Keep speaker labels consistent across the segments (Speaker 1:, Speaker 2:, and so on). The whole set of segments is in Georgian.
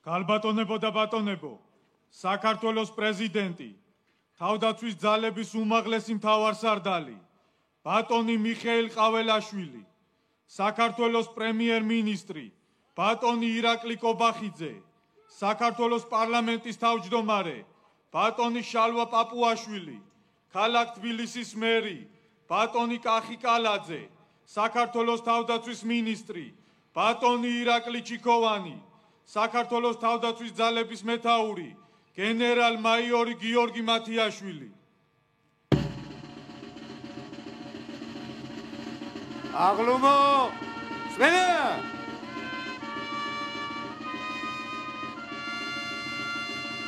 Speaker 1: Galbatonebo და ბატონებო, საქართველოს პრეზიდენტი, თავდაცვის ძალების უმაღლესი მთავარსარდალი, ბატონი მიხეილ ყაველაშვილი, საქართველოს პრემიერ-მინისტრი, ბატონი ირაკლი კობახიძე, საქართველოს პარლამენტის თავმჯდომარე, ბატონი შალვა პაპუაშვილი, ქალაქ თბილისის მერი, ბატონი კახი კალაძე, საქართველოს თავდაცვის მინისტრი, ბატონი ირაკლი ჩიქოვანი, საქართველოს თავდაცვის ძალების მეთაური, გენერალ-მაიორი გიორგი მათიაშვილი.
Speaker 2: აღლუმო, სმენა!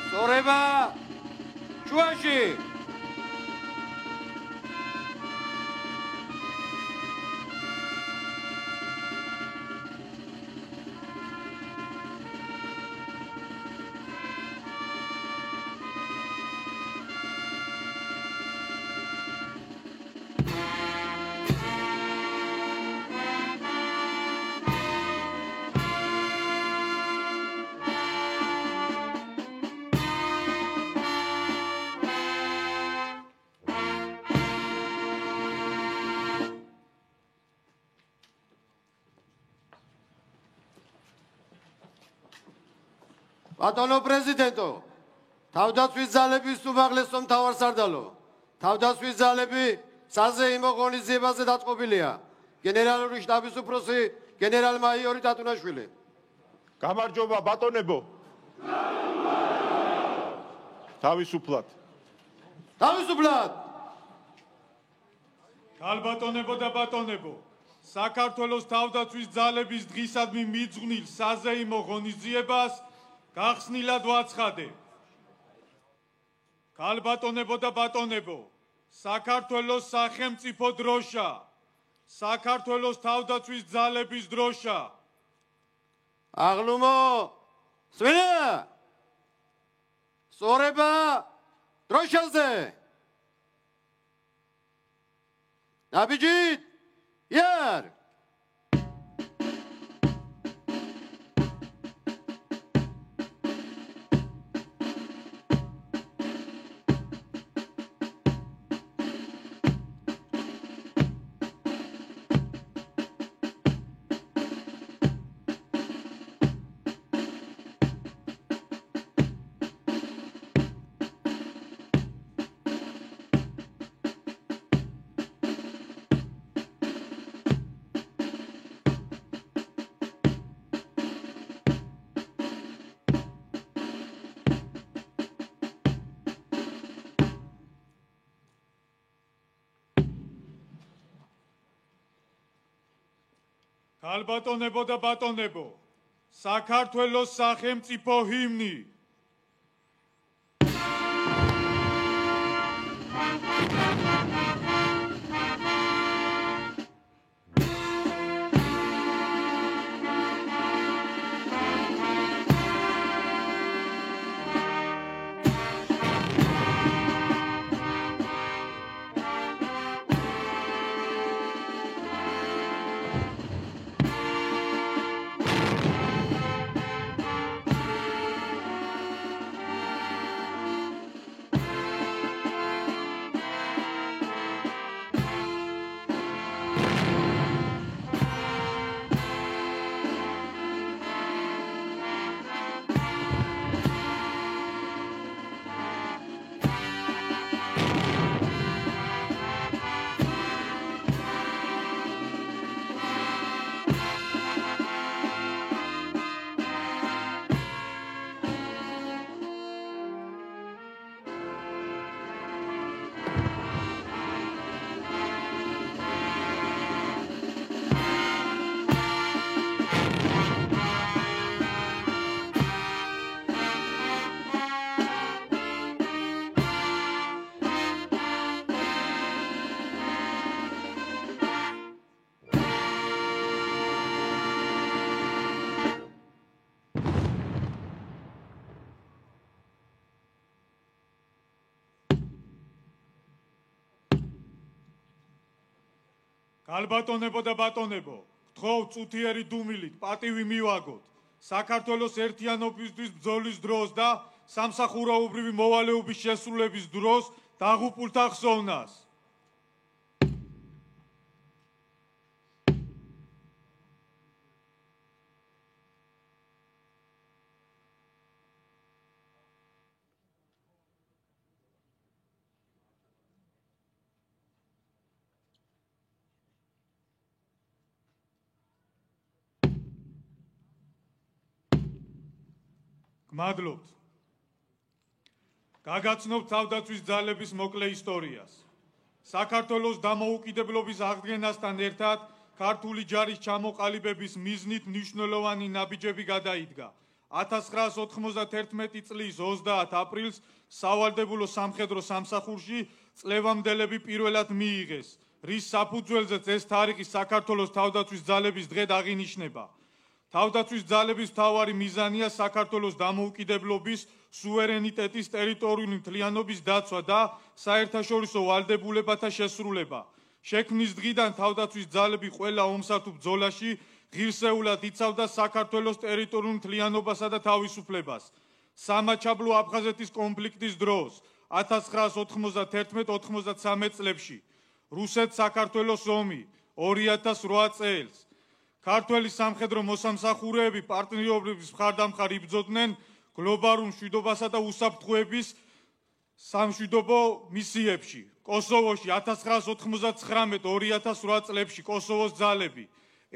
Speaker 2: სწორება, შუაში! ბატონო პრეზიდენტო, თავდაცვის ძალების უმაღლესო მთავარსარდალო, თავდაცვის ძალები საზეიმო ღონისძიებაზე დაწყობილია. გენერალური შტაბის უფროსი გენერალ-მაიორი ტატუნაშვილი.
Speaker 3: გამარჯობა ბატონებო. თავისუფლად.
Speaker 2: თავისუფლად.
Speaker 1: Galbatonebo და ბატონებო, საქართველოს თავდაცვის ძალების დღისადმი მიძღვნილ საზეიმო ღონისძიებას გახსნილად ვაცხადებ. Galbatonebo და ბატონებო, საქართველოს სახელმწიფო დროშა, საქართველოს თავდაცვის ძალების დროშა.
Speaker 2: აღლუმო, სმენა! სწორება, დროშაზე! ნაბიჯით, იარ!
Speaker 1: Galbatonebo და ბატონებო, საქართველოს სახელმწიფო ჰიმნი. Galbatonebo და ბატონებო, გთხოვ წუთიერი დუმილით პატივი მივაგოთ. საქართველოს ერთიანობისთვის ბრძოლის დროს და სამსახურაობრივი მოვალეობის შესრულების დროს დაღუპულთა ხსოვნას. გმადლობთ. გაგაცნობთ თავდაცვის ძალების მოკლე ისტორიას. საქართველოს დამოუკიდებლობის აღდგენასთან ერთად ქართული ჯარის ჩამოყალიბების მიზნით მნიშვნელოვანი ნაბიჯები გადაიდგა. 1991 წლის 30 აპრილს სავალდებულო სამხედრო სამსახურში წლევამდელები პირველად მიიღეს, რის საფუძველზეც ეს თარიღი საქართველოს თავდაცვის ძალების დღედ აღინიშნება. თავდაცვის ძალების მთავარი მიზანია საქართველოს დამოუკიდებლობის, სუვერენიტეტის, ტერიტორიული მთლიანობის დაცვა და საერთაშორისო ვალდებულებათა შესრულება. შექმნის დღიდან თავდაცვის ძალები ყველა ომსა თუ ბრძოლაში ღირსეულად იცავდა საქართველოს ტერიტორიულ მთლიანობასა და თავისუფლებას. სამაჩაბლო აფხაზეთის კონფლიქტის დროს 1991-93 წლებში რუსეთ-საქართველოს ომი 2008 წელს ქართველი სამხედრო მოსამსახურეები პარტნიორობის მხარდამხარ იბრძოდნენ გლობალურ მშვიდობასა და უსაფრთხოების სამშვიდობო მისიებში. კოსოვოში 1999-2008 წლებში კოსოვოს ძალები,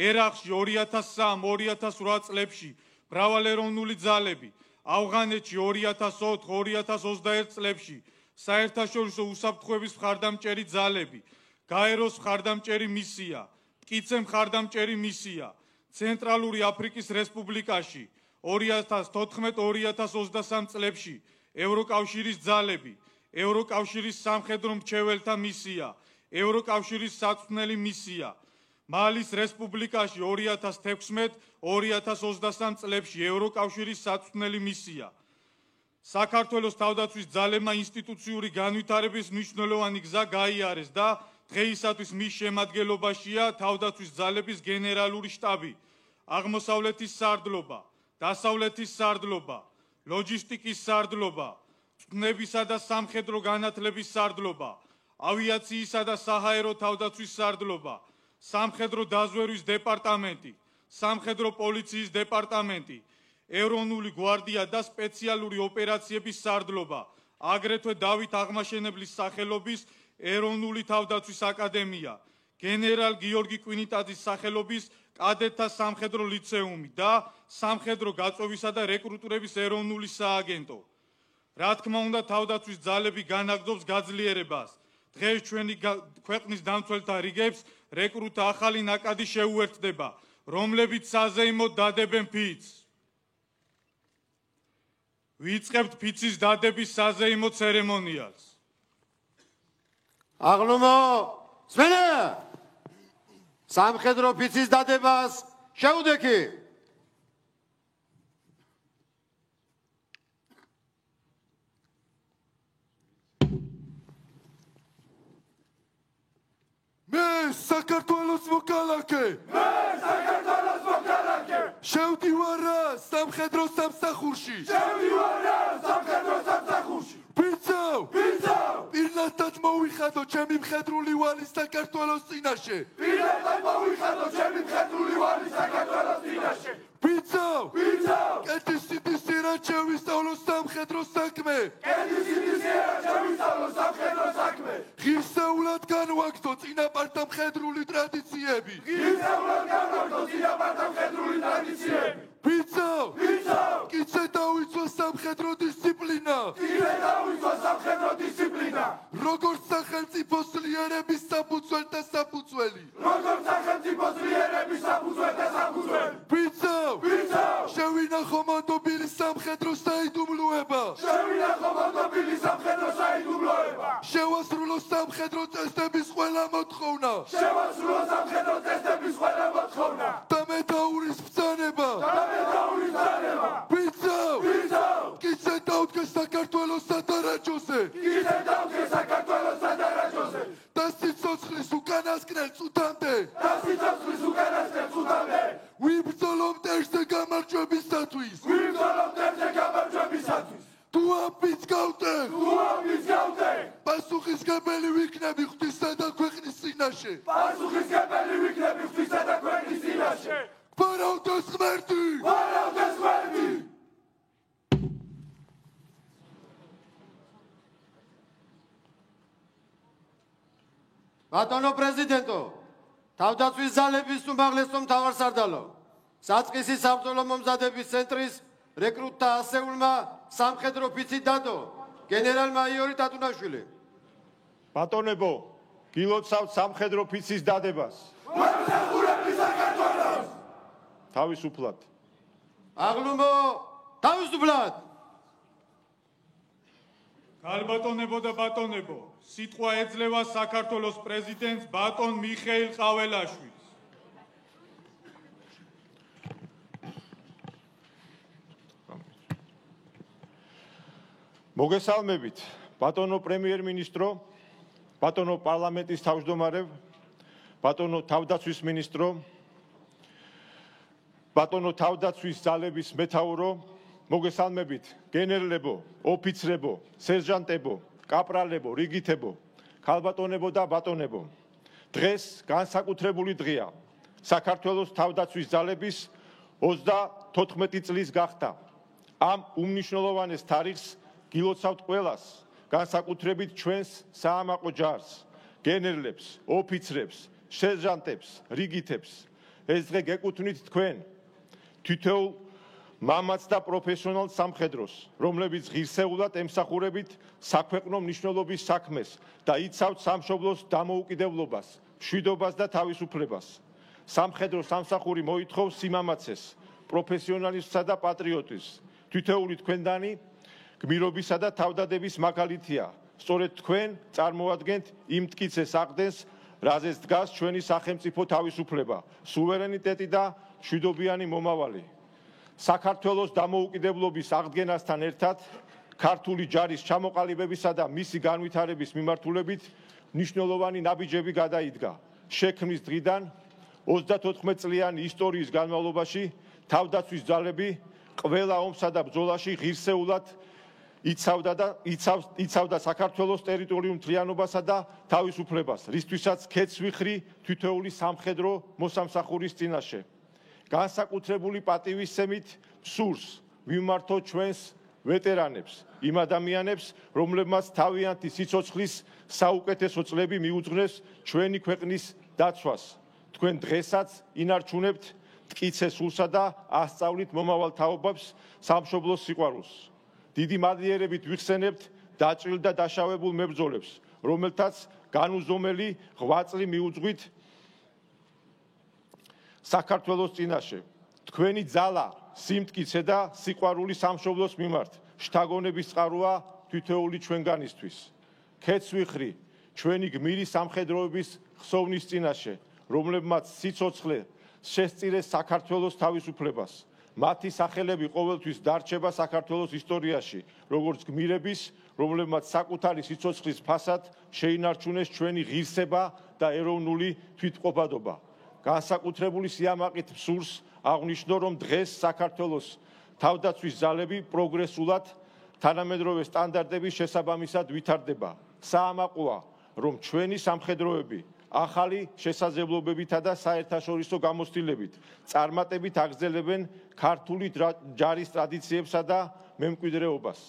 Speaker 1: ერაყში 2003-2008 წლებში მრავალეროვნული ძალები, ავღანეთში 2004-2021 წლებში საერთაშორისო უსაფრთხოების მხარდამჭერი ძალები, გაეროს მხარდამჭერი მისია, მტკიცე მხარდამჭერი მისია, ცენტრალური აფრიკის რესპუბლიკაში 2014-2023 წლებში ევროკავშირის ძალები, ევროკავშირის სამხედრო მრჩეველთა მისია, ევროკავშირის საწვრთნელი მისია, მალის რესპუბლიკაში 2016-2023 წლებში ევროკავშირის საწვრთნელი მისია. საქართველოს თავდაცვის ძალებმა ინსტიტუციური განვითარების მნიშვნელოვანი გზა გაიარეს და დღეისათვის მის შემადგენლობაშია თავდაცვის ძალების გენერალური შტაბი, აღმოსავლეთის სარდლობა, დასავლეთის სარდლობა, ლოჯისტიკის სარდლობა, წვნებისა და სამხედრო განათლების სარდლობა, ავიაციისა და საჰაერო თავდაცვის სარდლობა, სამხედრო დაზვერვის დეპარტამენტი, სამხედრო პოლიციის დეპარტამენტი, ეროვნული გვარდია და სპეციალური ოპერაციების სარდლობა, აგრეთვე დავით აღმაშენებლის სახელობის ეროვნული თავდაცვის აკადემია, გენერალ გიორგი კვინიტაძის სახელობის კადეტთა სამხედრო ლიცეუმი და სამხედრო გაწვევისა და რეკრუტირების ეროვნული სააგენტო. რა თქმა უნდა, თავდაცვის ძალები განაგრძობს გაძლიერებას. დღეს ჩვენი ქვეყნის დამცველთა რიგებს რეკრუტთა ახალი ნაკადი შეუერთდება, რომლებიც საზეიმოდ დადებენ ფიცს. ვიწყებთ ფიცის დადების საზეიმო ცერემონიალს.
Speaker 2: აღლუმო, სვენა! სამხედრო ფიცის დადებას შეუდექი.
Speaker 4: მე საქართველოს მოქალაქე! შევდივარა სამხედრო სამსახურში! ბიძავ! პირნათად მოვიხადო ჩემი მხედრული ვალი საქართველოს წინაშე! ბიძავ! კეთის სიტისი რა შევისწავლო სამხედრო საქმე! ღირსეულად განვაგრძო წინაპართა მხედრული ტრადიციები! ბიძავ! კიდე დავიცვა სამხედრო დისციპლინა! როგორც სახელმწიფოს ლიერების საფუძველთა საფუძველი! ბიძავ! შევინახო მანდობილი სამხედრო საიდუმლოება! შევასრულო სამხედრო წესდების ყველა მოთხოვნა! და მეტაურის ბრძანება! ბიძავ! კიდე დავდგე საქართველოს სადარაჯოზე! და სიცოცხლის უკანასკნელ წუთამდე! ვიბრძოლო მტერზე გამარჯვებისათვის
Speaker 5: გვიბრძოლობ მტებზე გამარჯვებისათვის
Speaker 4: თუ ამბიც გავტეხ პასუხისგებელი ვიქნები ღვთისა და ქვეყნის წინაშე
Speaker 5: პასუხისგებელი ვიქნები ღვთისა და ქვეყნის წინაშე
Speaker 4: ვარაუდოს ღმერთი
Speaker 2: ბატონო პრეზიდენტო, თავდაცვის ძალების უმაღლესო მთავარსარდალო, საწყისი საბრძოლო მომზადების ცენტრის რეკრუტთა ასეულმა სამხედრო ოფიცი დადო, გენერალ-მაიორი ტატუნაშვილი.
Speaker 3: ბატონებო, გილოცავთ სამხედრო ოფიცის დადებას.
Speaker 5: მომსახურებლის საქართველოს
Speaker 3: თავისუფლად.
Speaker 2: აღლუმო, თავისუფლად.
Speaker 1: ქალბატონებო და ბატონებო, სიტყვა ეძლევა საქართველოს პრეზიდენტს ბატონ მიხეილ ყაველაშვილს.
Speaker 3: მოგესალმებით, ბატონო პრემიერ-მინისტრო, ბატონო პარლამენტის თავმჯდომარე, ბატონო თავდაცვის მინისტრო, ბატონო თავდაცვის ძალების მეთაურო, მოგესალმებით, გენერლებო, ოფიცრებო, სერჟანტებო, კაპრალებო, რიგითებო, ქალბატონებო და ბატონებო. დღეს განსაკუთრებული დღეა. საქართველოს თავდაცვის ძალების 34 წლის გახდა. ამ უმნიშვნელოვანეს თარიღს გილოცავთ ყველას, განსაკუთრებით ჩვენს საამაყო ჯარს, გენერლებს, ოფიცრებს, სერჟანტებს, რიგითებს. ეს დღე გეკუთვნით თქვენ, თითოეულ მამაც და პროფესიონალ სამხედროს, რომლებიც ღირსეულად ემსახურებით საქვეყნო მნიშვნელობის საქმეს და იცავთ სამშობლოს დამოუკიდებლობას, მშვიდობას და თავისუფლებას. სამხედრო სამსახური მოითხოვს სიმამაცეს, პროფესიონალიზმსა და პატრიოტიზმს. თითოეული თქვენდანი გმირობისა და თავდადების მაგალითია. სწორედ თქვენ წარმოადგენთ იმ მტკიცეს აღდგენს, რაზეც დგას ჩვენი სახელმწიფო თავისუფლება, სუვერენიტეტი და მშვიდობიანი მომავალი. საქართველოს დამოუკიდებლობის აღდგენასთან ერთად ქართული ჯარის ჩამოყალიბებისა და მისი განვითარების მიმართულებით მნიშვნელოვანი ნაბიჯები გადაიდგა. შექმნის დღიდან 34 წლიანი ისტორიის განმავლობაში თავდაცვის ძალები ყველა ომსა და ბრძოლაში ღირსეულად იცავდა საქართველოს ტერიტორიულ მთლიანობასა და თავისუფლებას, რისთვისაც ქეთს ვიხრი თითოეული სამხედრო მოსამსახურის წინაშე. განსაკუთრებული პატივისცემით სურს ვიმართოთ ჩვენს ვეტერანებს, იმ ადამიანებს, რომლებმაც თავიანთი სიცოცხლის საუკეთესო წლები მიუძღვნეს ჩვენი ქვეყნის დაცვას. თქვენ დღესაც ინარჩუნებთ მტკიცე სულსა და ასწავლით მომავალ თაობებს სამშობლოს სიყვარულს. დიდი მადლიერებით ვიხსენებთ დაჭრილ და დაშავებულ მებრძოლებს, რომელთაც განუზომელი ღვაწლი მიუძღვით საქართველოს წინაშე. თქვენი ძალა, სიმტკიცე და სიყვარული სამშობლოს მიმართ შთაგონების წყაროა თითოეული ჩვენგანისთვის. ქეთს ვიხრი ჩვენი გმირი სამხედროების ხსოვნის წინაშე, რომლებმაც სიცოცხლე შესწირეს საქართველოს თავისუფლებას. მათი სახელები ყოველთვის დარჩება საქართველოს ისტორიაში, როგორც გმირების, რომლებმაც საკუთარი სიცოცხლის ფასად შეინარჩუნეს ჩვენი ღირსება და ეროვნული თვითმყოფადობა. განსაკუთრებული სიამაყით მსურს აღნიშნო, რომ დღეს საქართველოს თავდაცვის ძალები პროგრესულად თანამედროვე სტანდარტების შესაბამისად ვითარდება. საამაყოა, რომ ჩვენი სამხედროები ახალი შესაძლებლობებითა და საერთაშორისო გამოცდილებით წარმატებით აგრძელებენ ქართული ჯარის ტრადიციებსა და მემკვიდრეობას.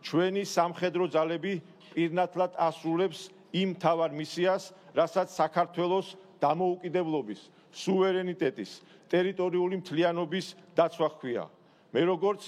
Speaker 3: ჩვენი სამხედრო ძალები პირნათლად ასრულებს იმ მთავარ მისიას, რასაც საქართველოს დამოუკიდებლობის, სუვერენიტეტის, ტერიტორიული მთლიანობის დაცვა ჰქვია. მე როგორც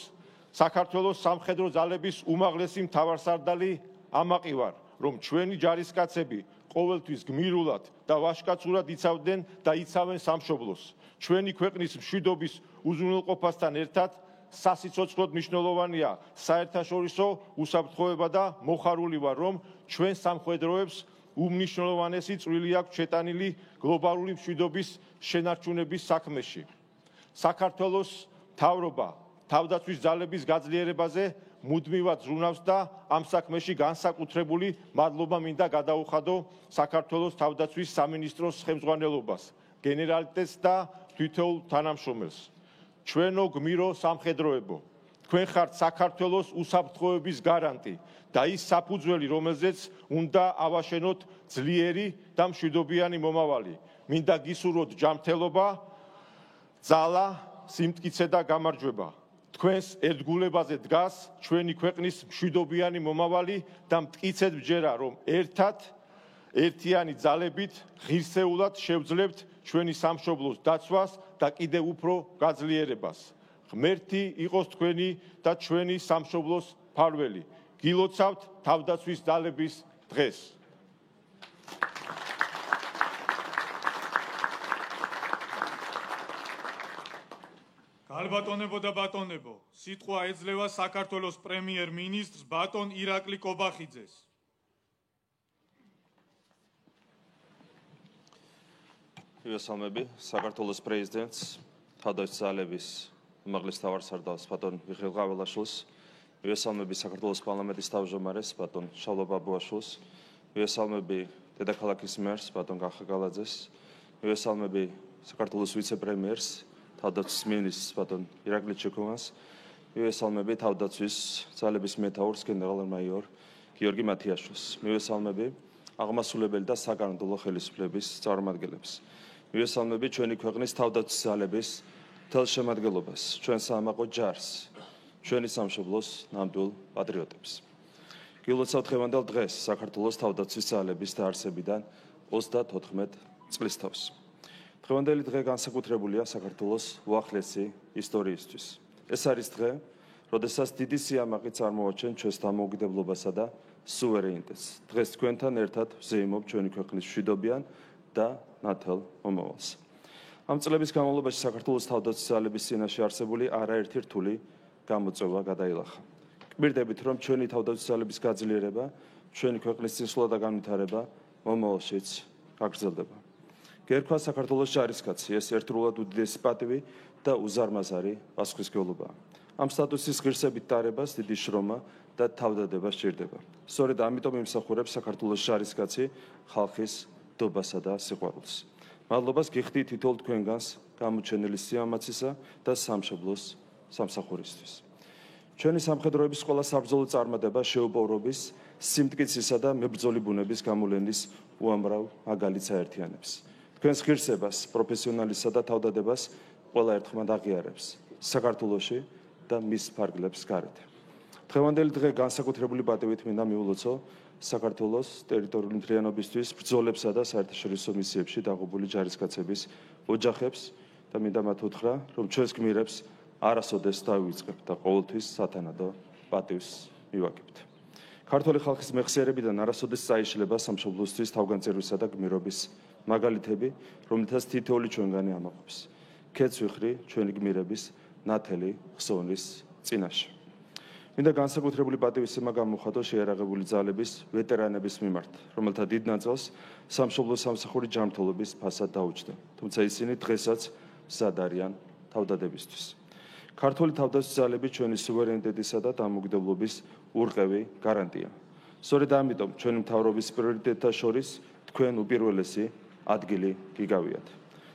Speaker 3: საქართველოს სამხედრო ძალების უმაღლესი მთავარსარდალი ამაყი ვარ, რომ ჩვენი ჯარისკაცები ყოველთვის გმირულად და ვაჟკაცურად იცავდნენ და იცავენ სამშობლოს. ჩვენი ქვეყნის მშვიდობის უზრუნველყოფასთან ერთად სასიცოცხლოდ მნიშვნელოვანია საერთაშორისო უსაფრთხოება და მოხარული ვარ, რომ ჩვენ სამხედროებს უმნიშვნელოვანესი წვლილი აქვს შეტანილი გლობალური მშვიდობის შენარჩუნების საქმეში. საქართველოს მთავრობა თავდაცვის ძალების გაძლიერებაზე მუდმივად ზრუნავს და ამ საქმეში განსაკუთრებული მადლობა მინდა გადაუხადო საქართველოს თავდაცვის სამინისტროს ხელმძღვანელობას, გენერალიტეტს და თითოეულ თანამშრომელს. ჩვენო გმირო სამხედროებო, თქვენ ხართ საქართველოს უსაფრთხოების გარანტი და ის საფუძველი, რომელზეც უნდა ავაშენოთ ძლიერი და მშვიდობიანი მომავალი. მინდა გისურვოთ ჯანმრთელობა, ძალა, სიმტკიცე და გამარჯვება. თქვენს ერთგულებაზე დგას ჩვენი ქვეყნის მშვიდობიანი მომავალი და მტკიცედ ვჯერა, რომ ერთიანი ძალებით ღირსეულად შევძლებთ ჩვენი სამშობლოს დაცვას და კიდევ უფრო გაძლიერებას. ღმერთი იყოს თქვენი და ჩვენი სამშობლოს მფარველი. გილოცავთ თავდაცვის ძალების დღეს.
Speaker 1: გალბატონებო და ბატონებო, სიტყვა ეძლევა საქართველოს პრემიერ-მინისტრს ბატონ ირაკლი კობახიძეს.
Speaker 6: მივესალმები საქართველოს პრეზიდენტს, თავდაცვის ძალების უმაღლეს მთავარსარდალს ბატონ მიხეილ ყაველაშვილს, მივესალმები საქართველოს პარლამენტის თავმჯდომარეს ბატონ შალვა ბაბუაშვილს, მივესალმები დედაქალაქის მერს ბატონ გახაგალაძეს, მივესალმები საქართველოს ვიცე-პრემიერს, თავდაცვის მინისტრს ბატონ ირაკლი ჩიქოვანს, მივესალმები თავდაცვის ძალების მეთაურს გენერალ-მაიორ გიორგი მათიაშვილს, მივესალმები აღმასრულებელი და საკანონმდებლო ხელისუფლების წარმომადგენლებს. მივესალმები ჩვენი ქვეყნის თავდაცვის ძალების მთელ შემადგენლობას, ჩვენ საამაყო ჯარს, ჩვენი სამშობლოს ნამდვილ პატრიოტებს. გილოცავთ დღევანდელ დღეს საქართველოს თავდაცვის ძალების დაარსებიდან 34 წლის თავს. დღევანდელი დღე განსაკუთრებულია საქართველოს უახლესი ისტორიისთვის. ეს არის დღე, როდესაც დიდი სიამაყი წარმოაჩენს ჩვენს დამოუკიდებლობასა და სუვერენიტეტს. დღეს თქვენთან ერთად ვზეიმობ ჩვენი ქვეყნის მშვიდობიან და ნათელ მომავალს. ამ წლების განმავლობაში საქართველოს თავდაცვის ძალების წინაშე არსებული არაერთი რთული გამოწვევა გადაილახა. გვირდებით, რომ ჩვენი თავდაცვის ძალების გაძლიერება, ჩვენი ქვეყნის წინსვლა და განვითარება მომავალშიც გაგრძელდება. გერქვა საქართველოს ჯარისკაცი, ეს ერთდროულად უდიდესი პატივი და უზარმაზარი პასუხისმგებლობაა. ამ სტატუსის ღირსებით ტარებას დიდი შრომა და თავდადება სჭირდება. სწორედ ამიტომ იმსახურებს საქართველოს ჯარისკაცი ხალხის დობასა და სიყვარულს. მადლობას გიხდით თითოეულ თქვენგანს გამოჩენილი სიამაცისა და სამშობლოს სამსახურისთვის. ჩვენი სამხედროების ყველა საბრძოლო წარმატება შეუპოვრობის, სიმტკიცისა და მებრძოლი ბუნების გამოვლენის უამრავ მაგალითს აერთიანებს. თქვენს ღირსებას, პროფესიონალიზმსა და თავდადებას ყველა ერთხმად აღიარებს საქართველოში და მის ფარგლებს გარეთ. დღევანდელი დღე განსაკუთრებული პატივით მინდა მიულოცო საქართველოს ტერიტორიული მთლიანობისთვის ბრძოლებსა და საერთაშორისო მისიებში დაღუპული ჯარისკაცების ოჯახებს და მინდა მათ უთხრა, რომ ჩვენს გმირებს არასოდეს დავივიწყებთ და ყოველთვის სათანადო პატივს მივაგებთ. ქართული ხალხის მეხსიერებიდან არასოდეს წაიშლება სამშობლოსთვის თავგანწირვისა და გმირობის მაგალითები, რომლითაც თითოეული ჩვენგანი ამაყობს. ქეთს ვიხრი ჩვენი გმირების ნათელი ხსოვნის წინაშე. მინდა განსაკუთრებული პატივისცემა გამოვხატო შეიარაღებული ძალების ვეტერანების მიმართ, რომელთა დიდ ნაწილს სამშობლოს სამსახური ჯანმრთელობის ფასად დაუჯდა, თუმცა ისინი დღესაც მზად არიან თავდადებისთვის. ქართული თავდაცვის ძალები ჩვენი სუვერენიტეტისა და დამოუკიდებლობის ურყევი გარანტია. სწორედ ამიტომ ჩვენი მთავრობის პრიორიტეტთა შორის თქვენ უპირველესი ადგილი გიგავიათ.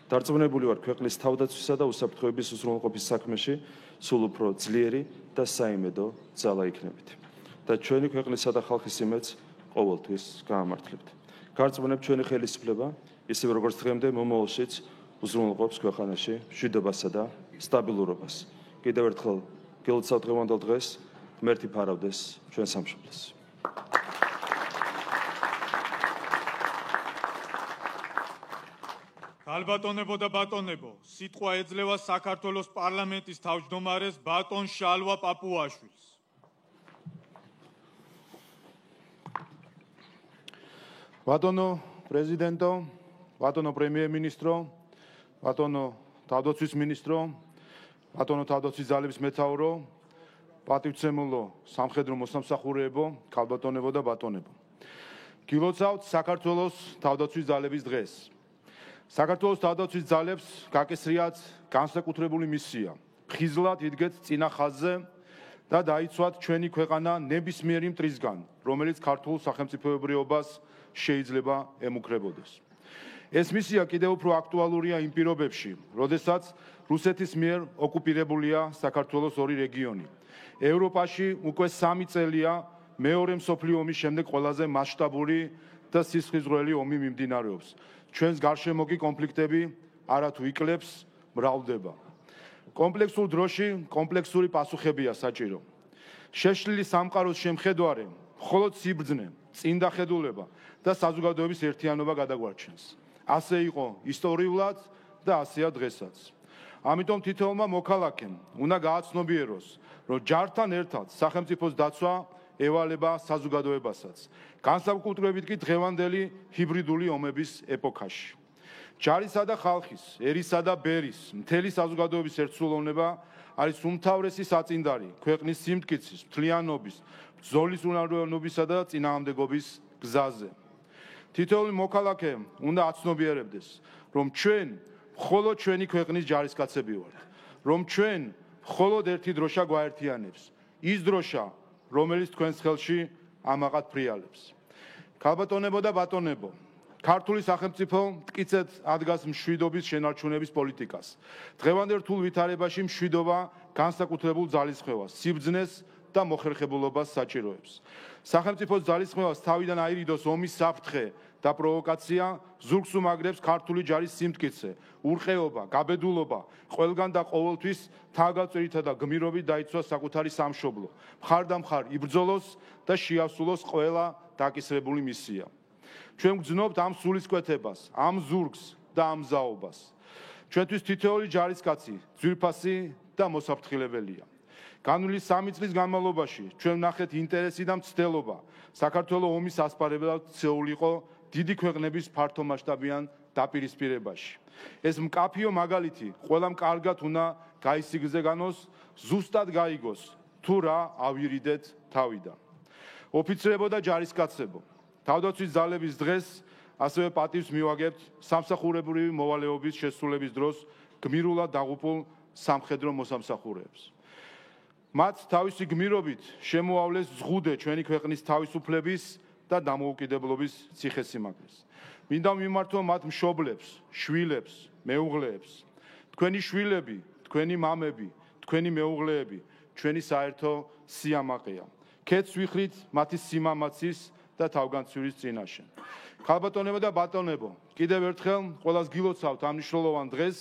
Speaker 6: დარწმუნებული ვარ ქვეყნის თავდაცვისა და უსაფრთხოების უზრუნველყოფის საქმეში სულ უფრო ძლიერი და საიმედო ძალა იქნებით და ჩვენი ქვეყნისა და ხალხის იმედს ყოველთვის გაამართლებთ. გარწმუნებ ჩვენი ხელისუფლება, ისევე როგორც დღემდე მომავალშიც უზრუნველყოფს ქვეყანაში მშვიდობასა და სტაბილურობას. კიდევ ერთხელ გილოცავთ დღევანდელ დღეს, ღმერთი ფარავდეს ჩვენ სამშობლოს.
Speaker 1: გალბატონებო და ბატონებო, სიტყვა ეძლევა საქართველოს პარლამენტის თავმჯდომარეს ბატონ შალვა პაპუაშვილს.
Speaker 7: ბატონო პრეზიდენტო, ბატონო პრემიერ-მინისტრო, ბატონო თავდაცვის მინისტრო, ბატონო თავდაცვის ძალების მეთაურო, პატივცემულო სამხედრო მოსამსახურეებო, ქალბატონებო და ბატონებო. გილოცავთ საქართველოს თავდაცვის ძალების დღეს. საქართველოს თავდაცვის ძალებს გაკისრიათ განსაკუთრებული მისია. ხიზლად იდგეთ წინა ხაზზე და დაიცვათ ჩვენი ქვეყანა ნებისმიერი მტრისგან, რომელიც ქართულ სახელმწიფოებრიობას შეიძლება ემუქრებოდეს. ეს მისია კიდევ უფრო აქტუალურია იმ პირობებში, როდესაც რუსეთის მიერ ოკუპირებულია საქართველოს ორი რეგიონი. ევროპაში უკვე 3 წელია მეორე მსოფლიო ომის შემდეგ ყველაზე მასშტაბური და სისხლისღვრელი ომი მიმდინარეობს. ჩვენს გარშემო კი კონფლიქტები არათუ იკლებს, მრავლდება. კომპლექსურ დროში კომპლექსური პასუხებია საჭირო. შეშლილი სამყაროს შემხედვარე მხოლოდ სიბრძნე, წინდახედულება და საზოგადოების ერთიანობა გადაგვარჩენს. ასე იყო ისტორიულად და ასეა დღესაც. ამიტომ თითოეულმა მოქალაქემ უნდა გააცნობიეროს, რომ ჯართან ერთად სახელმწიფოს დაცვა ევალება საზოგადოებასაც, განსაკუთრებით კი დღევანდელი ჰიბრიდული ომების ეპოქაში. ჯარისა და ხალხის, ერისა და ბერის, მთელი საზოგადოების ერთსრულოვნება არის უმთავრესი საწინდარი ქვეყნის სიმტკიცის, მთლიანობის, ბრძოლის უნარიანობისა და წინააღმდეგობის გზაზე. თითოეული მოქალაქე უნდა აცნობიერებდეს, რომ ჩვენ მხოლოდ ჩვენი ქვეყნის ჯარისკაცები ვართ, რომ ჩვენ მხოლოდ ერთი დროშა გვაერთიანებს, ის დროშა, რომელიც თქვენს ხელში ამაყად ფრიალებს. ქალბატონებო და ბატონებო, ქართული სახელმწიფო მტკიცედ ადგას მშვიდობის შენარჩუნების პოლიტიკას. დღევანდელ რთულ ვითარებაში მშვიდობა განსაკუთრებულ ძალისხმევას, სიბრძნეს და მოხერხებულობას საჭიროებს. სახელმწიფოს ძალისხმევას თავიდან აირიდოს ომის საფრთხე და პროვოკაცია ზურგს უმაგრებს ქართული ჯარის სიმტკიცე, ურყეობა, გაბედულობა, ყველგან და ყოველთვის თავგაწერითა და გმირობით დაიცვა საკუთარი სამშობლო. მხარდამხარ იბრძოლოს და შეასრულოს ყველა დაკისრებული მისია. ჩვენ გვძნობთ ამ სულისკვეთებას, ამ ზურგს და ამ ზაობას. ჩვენთვის თითოეული ჯარისკაცი ძვირფასი და მოსაფრთხილებელია. განვლილი 3 წლის განმავლობაში ჩვენ ვნახეთ ინტერესი და მცდელობა საქართველოს ომის ასპარებად ცეულიყო დიდი ქვეყნების ფართომასშტაბიან დაპირისპირებაში. ეს მკაფიო მაგალითი ყველამ კარგად უნდა გაისიგზეგანოს, ზუსტად გაიგოს თუ რა ავირიდეთ თავიდან. ოფიცრებო და ჯარისკაცებო, თავდაცვის ძალების დღეს ასევე პატივს მივაგებთ სამსახურებრივი მოვალეობის შესრულების დროს გმირულად დაღუპულ სამხედრო მოსამსახურეებს. მათ თავისი გმირობით შემოავლეს ზღუდე ჩვენი ქვეყნის თავისუფლების და დამოუკიდებლობის ციხესიმაგრეს. მინდა მიმართო მათ მშობლებს, შვილებს, მეუღლეებს. თქვენი შვილები, თქვენი მამები, თქვენი მეუღლეები ჩვენი საერთო სიამაყეა. ქეთს ვიხრით მათი სიმამაცის და თავგანწირის წინაშე. ქალბატონებო და ბატონებო, კიდევ ერთხელ ყველას გილოცავთ ამ მნიშვნელოვან დღეს,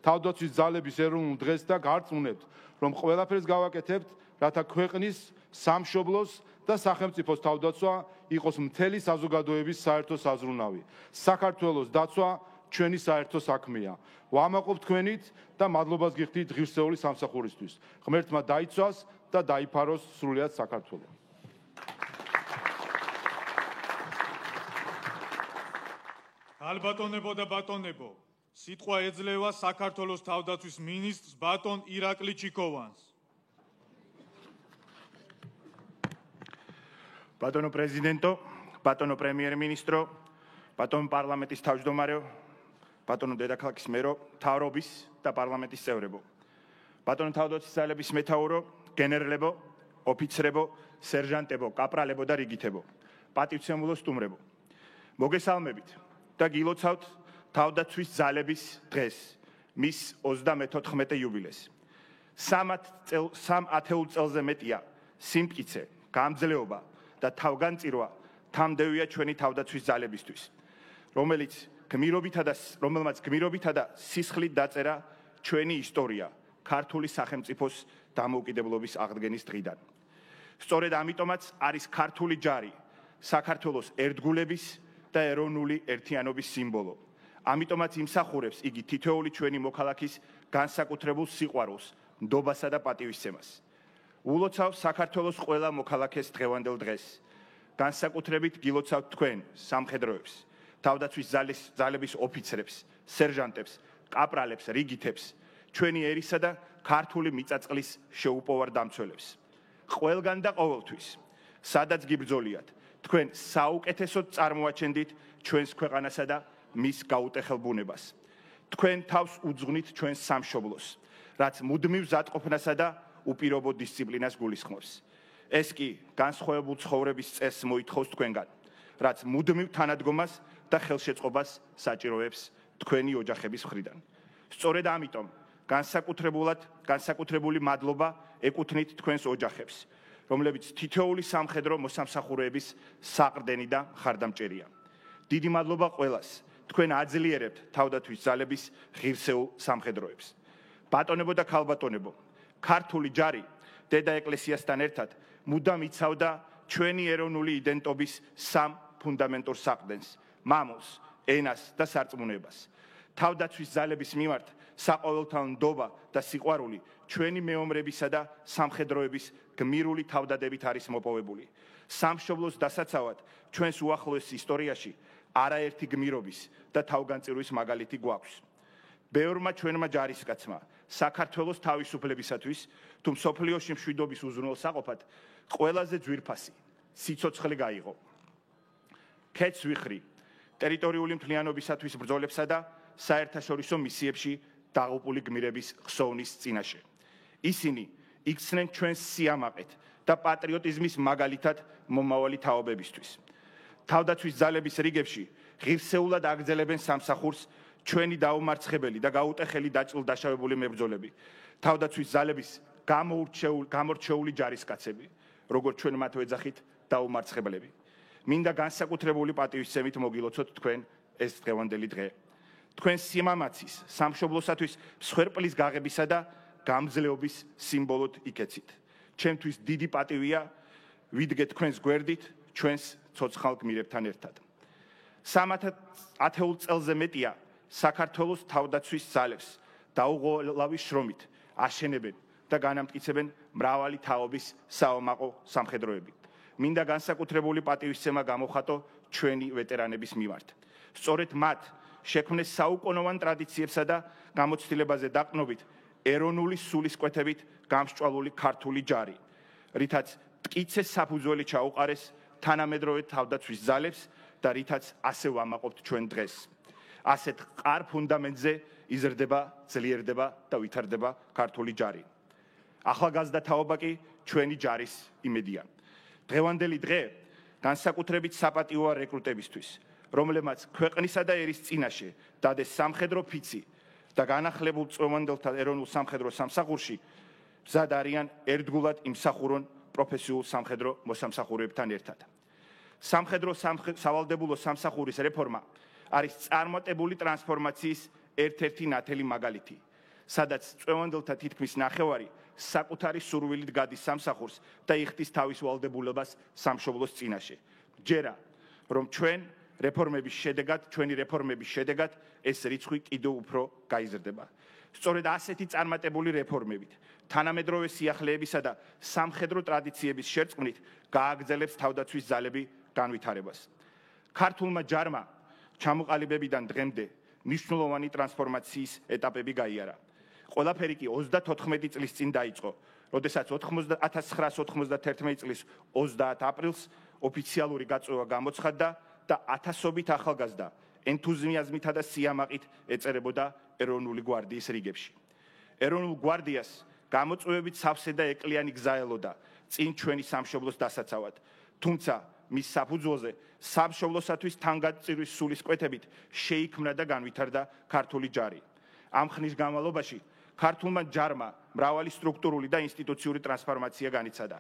Speaker 7: თავდაცვის ძალების ეროვნულ დღეს და გარწმუნებთ, რომ ყველაფერს გავაკეთებთ, რათა ქვეყნის, სამშობლოს და სახელმწიფოს თავდაცვა იყოს მთელი საზოგადოების საერთო საზრუნავი. საქართველოს დაცვა ჩვენი საერთო საქმეა. ვამაყობთ თქვენით და მადლობას გიხდით ღირსეული სამსახურისთვის. ღმერთმა დაიცვას და დაიფაროს სრულიად საქართველო.
Speaker 1: ქალბატონებო და ბატონებო, სიტყვა ეძლევა საქართველოს თავდაცვის მინისტრს ბატონ ირაკლი ჩიქოვანს.
Speaker 8: ბატონო პრეზიდენტო, ბატონო პრემიერ-მინისტრო, ბატონო პარლამენტის თავმჯდომარეო, ბატონო დედაქალაქის მერო, მთავრობის და პარლამენტის წევრებო, ბატონო თავდაცვის ძალების მეთაურო, გენერლებო, ოფიცრებო, სერჟანტებო, კაპრალებო და რიგითებო, პატივცემულო სტუმრებო. მოგესალმებით და გილოცავთ თავდაცვის ძალების დღეს, მის 34 იუბილეს. 3 ათეულ წელზე მეტია სიმტკიცე, გამძლეობა და თავგანწირვა თამდევია ჩვენი თავდაცვის ძალებისთვის, რომელმაც გმირობითა და სისხლით დაწერა ჩვენი ისტორია ქართული სახელმწიფოს დამოუკიდებლობის აღდგენის დღიდან. სწორედ ამიტომაც არის ქართული ჯარი საქართველოს ერთგულების და ეროვნული ერთიანობის სიმბოლო. ამიტომაც იმსახურებს იგი თითოეული ჩვენი მოქალაქის განსაკუთრებულ სიყვარულს, ნდობასა და პატივისცემას. ულოცავ საქართველოს ყველა მოქალაქეს დღევანდელ დღეს. განსაკუთრებით გილოცავთ თქვენ, სამხედროებს, თავდაცვის ძალების ოფიცრებს, სერჟანტებს, კაპრალებს, რიგითებს, ჩვენი ერისა და ქართული მიწაწყლის შეუპოვარ დამცველებს. ყველგან და ყოველთვის, სადაც გიბრძოლიათ, თქვენ საუკეთესოდ წარმოაჩენდით ჩვენს ქვეყანასა და მის გაუტეხელ ბუნებას. თქვენ თავს უძღვნით ჩვენს სამშობლოს, რაც მუდმივ ზადყოფნასა და უპირობო დისციპლინას გულისხმობს. ეს კი განსხვავებულ ცხოვრების წესს მოითხოვს თქვენგან, რაც მუდმივ თანადგომას და ხელშეწყობას საჭიროებს თქვენი ოჯახების მხრიდან. სწორედ ამიტომ განსაკუთრებული მადლობა ეკუთვნით თქვენს ოჯახებს, რომლებიც თითოეული სამხედრო მოსამსახურეების საყრდენი და მხარდამჭერია. დიდი მადლობა ყველას, თქვენ აძლიერებთ თავდაცვის ძალების ღირსეულ სამხედროებს. ბატონებო და ქალბატონებო, ქართული ჯარი დედა ეკლესიასთან ერთად მუდამ იცავდა ჩვენი ეროვნული იდენტობის სამ ფუნდამენტურ საყრდენს: მამულს, ენას და სარწმუნოებას. თავდაცვის ძალების მიმართ საყოველთაო ნდობა და სიყვარული ჩვენი მეომრებისა და სამხედროების გმირული თავდადებით არის მოპოვებული. სამშობლოს დასაცავად ჩვენს უახლოეს ისტორიაში არაერთი გმირობის და თავგანწირვის მაგალითი გვაქვს. ბევრმა ჩვენმა ჯარისკაცმა საქართველოს თავისუფლებისათვის თუ მსოფლიოში მშვიდობის უზრუნველსაყოფად ყველაზე ძვირფასი სიცოცხლე გაიღო. ქეთს ვიხრი ტერიტორიული მთლიანობისათვის ბრძოლებსა და საერთაშორისო მისიებში დაღუპული გმირების ხსოვნის წინაშე. ისინი იქცნენ ჩვენს სიამაყეთ და პატრიოტიზმის მაგალითად მომავალი თაობებისთვის. თავდაცვის ძალების რიგებში ღირსეულად აგრძელებენ სამსახურს ჩვენი დაუმარცხებელი და გაუტეხელი დაჭრილ-დაშავებული მებრძოლები, თავდაცვის ძალების გამორჩეული ჯარისკაცები, როგორც ჩვენ მათ ვეძახით დაუმარცხებლები. მინდა განსაკუთრებული პატივისცემით მოგილოცოთ თქვენ ეს დღევანდელი დღე. თქვენ სიმამაცის, სამშობლოსათვის მსხვერპლის გაღებისა და გამძლეობის სიმბოლოდ იქეცით. ჩემთვის დიდი პატივია ვიდგე თქვენს გვერდით ჩვენს ცოცხალ გმირებთან ერთად. 3 წელზე მეტია საქართველოს თავდაცვის ძალებს დაუღალავი შრომით აშენებენ და განამტკიცებენ მრავალი თაობის საომაყო სამხედროები. მინდა განსაკუთრებული პატივისცემა გამოხატო ჩვენი ვეტერანების მიმართ. სწორედ მათ შექმნეს საუკუნოვან ტრადიციებსა და გამოცდილებაზე დაყრდნობით ეროვნული სულისკვეთებით გამსჭვალული ქართული ჯარი, რითაც მტკიცეს საფუძველი ჩაუყარეს თანამედროვე თავდაცვის ძალებს და რითაც ასე ვამაყობთ ჩვენ დღეს. ასეთ მყარ ფუნდამენტზე იზრდება, ძლიერდება და ვითარდება ქართული ჯარი. ახალგაზრდა თაობა კი ჩვენი ჯარის იმედია. დღევანდელი დღე განსაკუთრებით საპატიოა რეკრუტებისთვის, რომლებმაც ქვეყნისა და ერის წინაშე დადეს სამხედრო ფიცი და განახლებულ წვევანდელთა ეროვნულ სამხედრო სამსახურში მზად არიან ერთგულად იმსახურონ პროფესიულ სამხედრო მოსამსახურეებთან ერთად. სამხედრო სავალდებულო სამსახურის რეფორმა არის წარმატებული ტრანსფორმაციის ერთ-ერთი ნათელი მაგალითი, სადაც წვევანდელთა თითქმის ნახევარი საკუთარი სურვილით გადის სამსახურს და იხდის თავის ვალდებულებას სამშობლოს წინაშე. ჯერა, რომ ჩვენი რეფორმების შედეგად ეს რიცხვი კიდევ უფრო გაიზრდება. სწორედ ასეთი წარმატებული რეფორმებით, თანამედროვე სიახლეებისა და სამხედრო ტრადიციების შერწყმით გააგრძელებს თავდაცვის ძალები განვითარებას. ქართულმა ჯარმა ჩამოყალიბებიდან დღემდე მნიშვნელოვანი ტრანსფორმაციის ეტაპები გაიარა. ყველაფერი კი 34 წლის წინ დაიწყო, როდესაც 1991 წლის 30 აპრილს ოფიციალური გაწვევა გამოცხადდა და ათასობით ახალგაზრდა ენთუზიაზმითა და სიამაყით ეწერებოდა ეროვნული გვარდიის რიგებში. ეროვნულ გვარდიას გამოწვევებით სავსე და ეკლიანი გზა ელოდა წინ ჩვენი სამშობლოს დასაცავად, თუმცა მის საფუძველზე სამშობლოსათვის თანგაწირვის სულისკვეთებით შეიქმნა და განვითარდა ქართული ჯარი. ამ ხნის განმავლობაში ქართულმა ჯარმა მრავალი სტრუქტურული და ინსტიტუციური ტრანსფორმაცია განიცადა.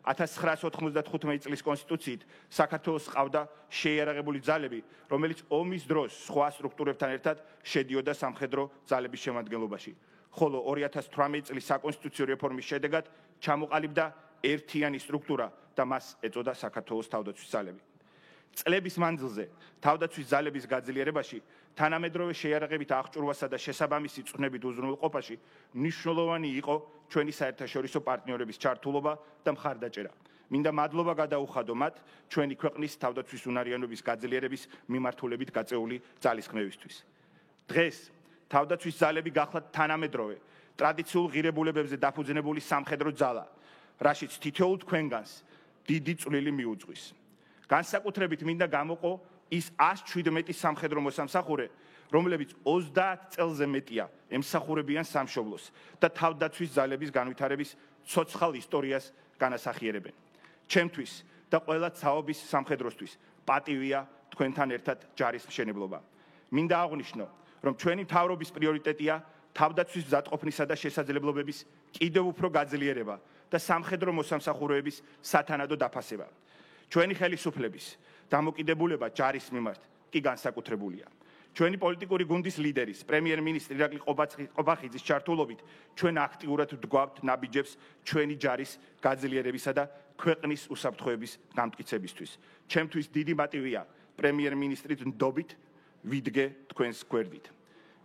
Speaker 8: 1995 წლის კონსტიტუციით საქართველოს ყავდა შეიარაღებული ძალები, რომელიც ომის დროს სხვა სტრუქტურებთან ერთად შედიოდა სამხედრო ძალების შემადგენლობაში. ხოლო 2018 წლის საკონსტიტუციო რეფორმის შედეგად ჩამოყალიბდა ერთიანი სტრუქტურა და მას ეწოდა საქართველოს თავდაცვის ძალები. წლების მანძილზე თავდაცვის ძალების გაძლიერებაში, თანამედროვე შეიარაღებით აღჭურვასა და შესაბამისი წვნებით უზრუნველყოფაში მნიშვნელოვანი იყო ჩვენი საერთაშორისო პარტნიორების ჩართულობა და მხარდაჭერა. მინდა მადლობა გადაუხადო მათ ჩვენი ქვეყნის თავდაცვის უნარიანობის გაძლიერების მიმართულებით გაწეული ძალისხმევისთვის. დღეს თავდაცვის ძალები გახლავთ თანამედროვე ტრადიციულ ღირებულებებზე დაფუძნებული სამხედრო ძალა, რაშიც თითოეულ თქვენგანს დიდი წვლილი მიუძღვის. განსაკუთრებით მინდა გამოყო ის 117 სამხედრო მოსამსახურე, რომლებიც 30 წელზე მეტია ემსახურებიან სამშობლოს და თავდაცვის ძალების განვითარების ცოცხალ ისტორიას განასახიერებენ. ჩემთვის და ყველა თაობის სამხედროსთვის პატივია თქვენთან ერთად ჯარის მშენებლობა. მინდა აღვნიშნო, რომ ჩვენი მთავრობის პრიორიტეტია თავდაცვის მზადყოფნისა და შესაძლებლობების კიდევ უფრო გაძლიერება და სამხედრო მოსამსახურეების სათანადო დაფასება. ჩვენი ხელისუფლების დამოკიდებულება ჯარის მიმართ კი განსაკუთრებულია. ჩვენი პოლიტიკური გუნდის ლიდერის, პრემიერ-მინისტრი ირაკლი ყობახიძის ჩართულობით ჩვენ აქტიურად ვდგავთ ნაბიჯებს ჩვენი ჯარის გაძლიერებისა და ქვეყნის უსაფრთხოების გამტკიცებისთვის. ჩემთვის დიდი მოტივია პრემიერ-მინისტრის ნდობით ვიდგე თქვენს გვერდით.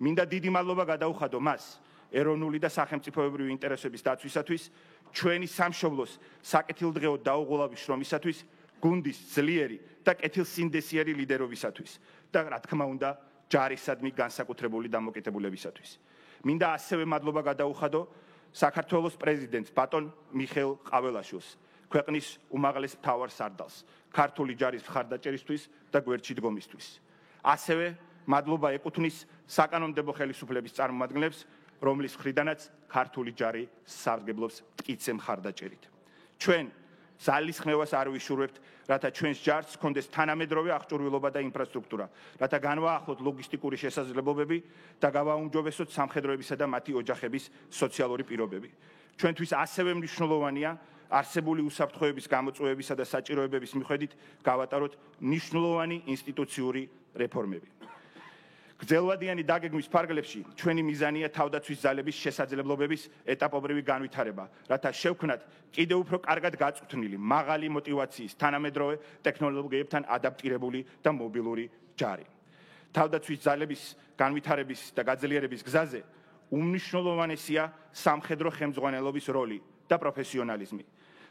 Speaker 8: მინდა დიდი მადლობა გადაუხადო მას ეროვნული და სახელმწიფოებრივი ინტერესების დაცვისათვის, ჩვენი სამშობლოს საკეთილდღეო დაუღალავი შრომისათვის, გუნდის ძლიერი და კეთილსინდესიერი ლიდერობისათვის და რა თქმა უნდა ჯარისადმი განსაკუთრებული დამოკიდებულებისათვის. მინდა ასევე მადლობა გადაუხადო საქართველოს პრეზიდენტს ბატონ მიხეილ ყაველაშვილს, ქვეყნის უმაღლეს მთავარსარდალს, ქართული ჯარის მხარდაჭერისთვის და გვერდში დგომისთვის. ასევე მადლობა ეკუთვნის საკანონმდებლო ხელისუფლების წარმომადგენლებს, რომლის მხრიდანაც ქართული ჯარი სარგებლობს მტკიცე მხარდაჭერით. ჩვენ ძალისხმევას არ ვიშურებთ, რათა ჩვენს ჯარს ჰქონდეს თანამედროვე აღჭურვილობა და ინფრასტრუქტურა, რათა განვაახლოთ ლოგისტიკური შესაძლებლობები და გავაუმჯობესოთ სამხედროებისა და მათი ოჯახების სოციალური პირობები. ჩვენთვის ასევე მნიშვნელოვანია არსებული უსაფრთხოების გამოწვევებისა და საჭიროებების მიხედვით გავატაროთ მნიშვნელოვანი ინსტიტუციური რეფორმები. გრძელვადიანი დაგეგმვის ფარგლებში ჩვენი მიზანია თავდაცვის ძალების შესაძლებლობების ეტაპობრივი განვითარება, რათა შევქმნათ კიდევ უფრო კარგად გაწვრთნილი, მაღალი მოტივაციის, თანამედროვე ტექნოლოგიებთან ადაპტირებული და მობილური ჯარი. თავდაცვის ძალების განვითარების და გაძლიერების გზაზე უმნიშვნელოვანესია სამხედრო ხელმძღვანელობის როლი და პროფესიონალიზმი.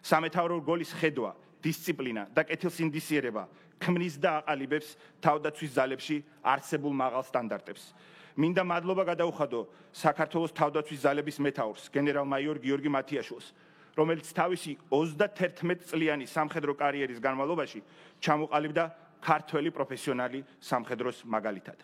Speaker 8: სამეთაურო რგოლის ხედვა, დისციპლინა და კეთილსინდისიერება ქმნის და აყალიბებს თავდაცვის ძალებში არსებულ მაღალ სტანდარტებს. მინდა მადლობა გადაუხადო საქართველოს თავდაცვის ძალების მეთაურს, გენერალ-მაიორ გიორგი მათიაშვილს, რომელიც თავისი 31 წლიანი სამხედრო კარიერის განმავლობაში ჩამოყალიბდა ქართველი პროფესიონალი სამხედროს მაგალითად.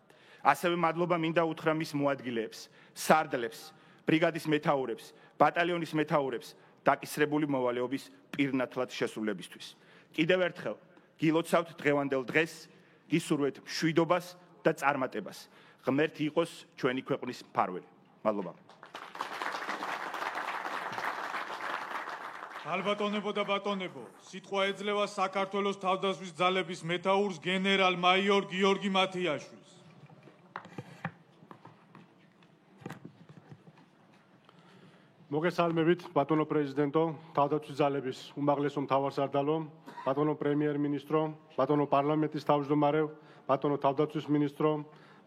Speaker 8: ასევე მადლობა მინდა უთხრა მის მოადგილეებს, სარდლებს, ბრიგადის მეთაურებს, ბატალიონის მეთაურებს დაკისრებული მოვალეობის პირნათლად შესრულებისთვის. კიდევ ერთხელ გილოცავთ დღევანდელ დღეს, გისურვებთ მშვიდობას და წარმატებას. ღმერთი იყოს ჩვენი ქვეყნის მფარველი. მადლობა.
Speaker 1: ალბატონებო და ბატონებო, სიტყვა ეძლევა საქართველოს თავდაცვის ძალების მეთაურს გენერალ-მაიორ გიორგი მათიაშვილს.
Speaker 9: მოგესალმებით, ბატონო პრეზიდენტო, თავდაცვის ძალების უმაღლესო მთავარსარდალო, ბატონო პრემიერ-მინისტრო, ბატონო პარლამენტის თავმჯდომარე, ბატონო თავდაცვის მინისტრო,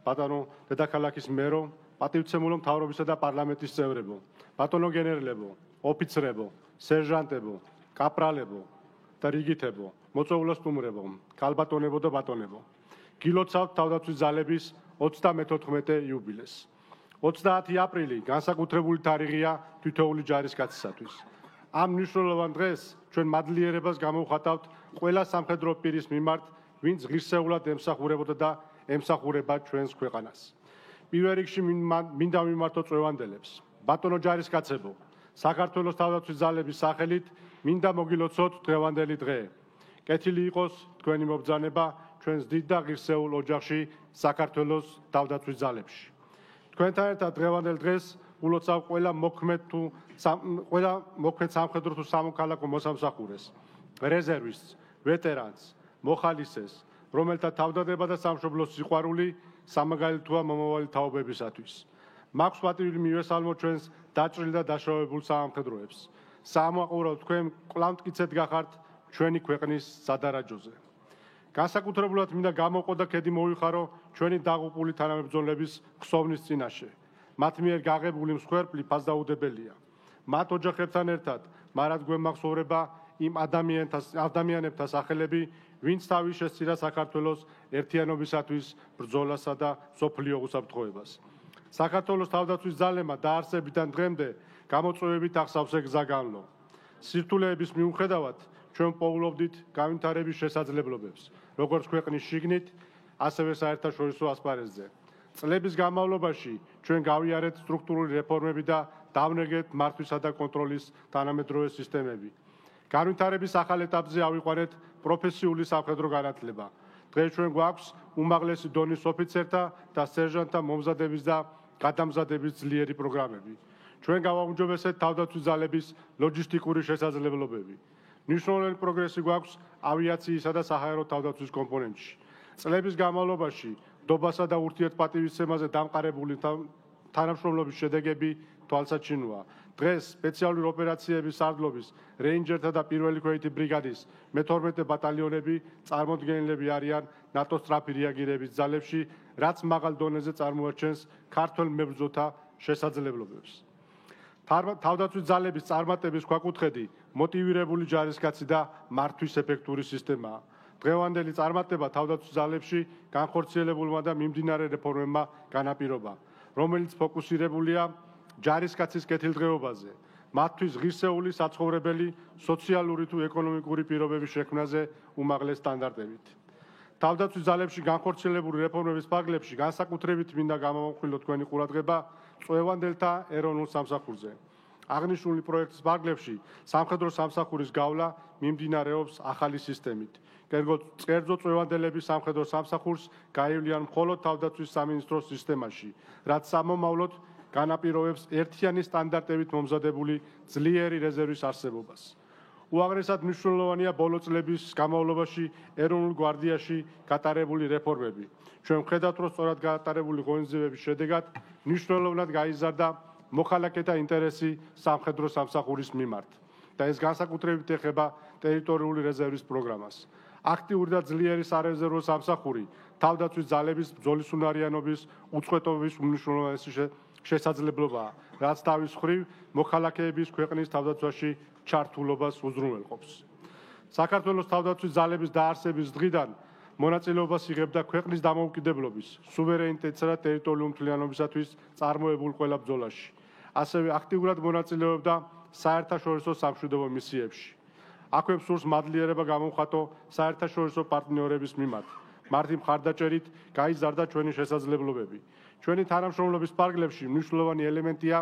Speaker 9: ბატონო დედაქალაქის მერო, პატივცემულო მთავრობისა და პარლამენტის წევრებო, ბატონო გენერლებო, ოფიცრებო, სერჟანტებო, კაპრალებო და რიგითებო, მოწვეულო სტუმრებო, ქალბატონებო და ბატონებო. გილოცავთ თავდაცვის ძალების 34 იუბილეს. 30 აპრილი განსაკუთრებული თარიღია თითოეული ჯარისკაცისათვის. ამ მნიშვნელოვან დღეს ჩვენ მადლიერებას გამოვხატავთ ყველა სამხედრო პირის მიმართ, ვინც ღირსეულად ემსახურებოდა და ემსახურება ჩვენს ქვეყანას. პირველ რიგში მინდა მიმართო წვევანდელებს. ბატონო ჯარისკაცებო, საქართველოს თავდაცვის ძალების სახელით მინდა მოგილოცოთ დღევანდელი დღე. კეთილი იყოს თქვენი მობრძანება ჩვენს დიდ და ღირსეულ ოჯახში საქართველოს თავდაცვის ძალებში. თქვენთან ერთად დღევანდელ დღეს ულოცავ ყველა მოქმედ სამხედრო თუ სამოქალაქო მოსამსახურეს, რეზერვისტს, ვეტერანს, მოხალისეს, რომელთა თავდადება და სამშობლოს სიყვარული სამაგალითოა მომავალი თაობებისათვის. მაქვს პატივი მივესალმო ჩვენს დაჭრილ და დაშავებულ სამხედროებს. საამაყურო თქვენ კვლავ მტკიცედ გახართ ჩვენი ქვეყნის სადარაჯოზე. განსაკუთრებულად მინდა გამოვყო და ქედი მოვიხარო ჩვენი დაღუპული თანამებრძოლების ხსოვნის წინაშე. მათ მიერ გაღებული მსხვერპლი ფასდაუდებელია. მათ ოჯახებთან ერთად მარად გვემახსოვრება იმ ადამიანებთა სახელები, ვინც თავი შესწირა საქართველოს ერთიანობისათვის ბრძოლასა და სოფლიო უსაფრთხოებას. საქართველოს თავდაცვის ძალებმა დაარსებიდან დღემდე გამოწვევებით ახსავს გზა განლო. სირთულეების მიუხედავად ჩვენ პოულობდით განვითარების შესაძლებლობებს, როგორც ქვეყნის შიგნით, ასევე საერთაშორისო ასპარეზზე. წლების განმავლობაში ჩვენ გავიარეთ სტრუქტურული რეფორმები და დავნეგეთ მართვისა და კონტროლის თანამედროვე სისტემები. განვითარების ახალ ეტაპზე ავიყვანეთ პროფესიული სამხედრო განათლება. დღეს ჩვენ გვაქვს უმაღლესი დონის ოფიცერთა და სერჟანტთა მომზადების და გადამზადების ძლიერი პროგრამები. ჩვენ გავაუმჯობესეთ თავდაცვის ძალების ლოჯისტიკური შესაძლებლობები. მნიშვნელოვანი პროგრესი გვაქვს ავიაციისა და საჰაერო თავდაცვის კომპონენტში. წლების განმავლობაში დობასა და ურთიერთპატივისცემაზე დამყარებული თანამშრომლობის შედეგები თვალსაჩინოა. დღეს სპეციალური ოპერაციების სარდლობის რეინჯერთა და პირველი ქვეითი ბრიგადის მე-12 ბატალიონები წარმოდგენილები არიან ნატოს სწრაფი რეაგირების ძალებში, რაც მაღალ დონეზე წარმოაჩენს ქართველ მებრძოლთა შესაძლებლობებს. თავდაცვის ძალების წარმატების ქვაკუთხედი მოტივირებული ჯარისკაცი და მართვის ეფექტური სისტემაა. დღევანდელი წარმატება თავდაცვის ძალებში განხორციელებულმა და მიმდინარე რეფორმებმა განაპირობა, რომელიც ფოკუსირებულია ჯარისკაცის კეთილდღეობაზე, მათთვის ღირსეული საცხოვრებელი, სოციალური თუ ეკონომიკური პირობების შექმნაზე უმაღლეს სტანდარტებით. თავდაცვის ძალებში განხორციელებული რეფორმების ფარგლებში განსაკუთრებით მინდა გამოვხილო თქვენი ყურადღება წვევანდელთა ეროვნულ სამსახურზე. აღნიშნული პროექტის ფარგლებში სამხედრო სამსახურის გავლა მიმდინარეობს ახალი სისტემით. კერძო წვევანდელები სამხედრო სამსახურს გაივლიან მხოლოდ თავდაცვის სამინისტროს სისტემაში, რაც სამომავლოდ განაპირობებს ერთიანი სტანდარტებით მომზადებული ძლიერი რეზერვის არსებობას. უაღრესად მნიშვნელოვანია ბოლო წლების განმავლობაში ეროვნულ გვარდიაში გატარებული რეფორმები. ჩვენ ვხედავთ, რომ სწორად გატარებული ღონისძიებების შედეგად მნიშვნელოვნად გაიზარდა მოქალაქეთა ინტერესი სამხედრო სამსახურის მიმართ და ეს განსაკუთრებით ეხება ტერიტორიული რეზერვის პროგრამას. აქტიური და ძლიერი სარეზერვო სამსახური თავდაცვის ძალების ბრძოლისუნარიანობის უწყვეტობის უმნიშვნელოვანესი შესაძლებლობაა, რაც თავის მხრივ მოქალაქეების ქვეყნის თავდაცვაში ჩართულობას უზრუნველყოფს. საქართველოს თავდაცვის ძალების დაარსების დღიდან მონაწილეობას იღებდა ქვეყნის დამოუკიდებლობის, სუვერენიტეტისა და ტერიტორიული მთლიანობისათვის წარმოებულ ყველა ბრძოლაში. ასევე აქტიურად მონაწილეობდა საერთაშორისო სამშვიდობო მისიებში. აქვე სურს მადლიერება გამოვხატო საერთაშორისო პარტნიორების მიმართ. მათი მხარდაჭერით გაიზარდა ჩვენი შესაძლებლობები. ჩვენი თანამშრომლობის ფარგლებში მნიშვნელოვანი ელემენტია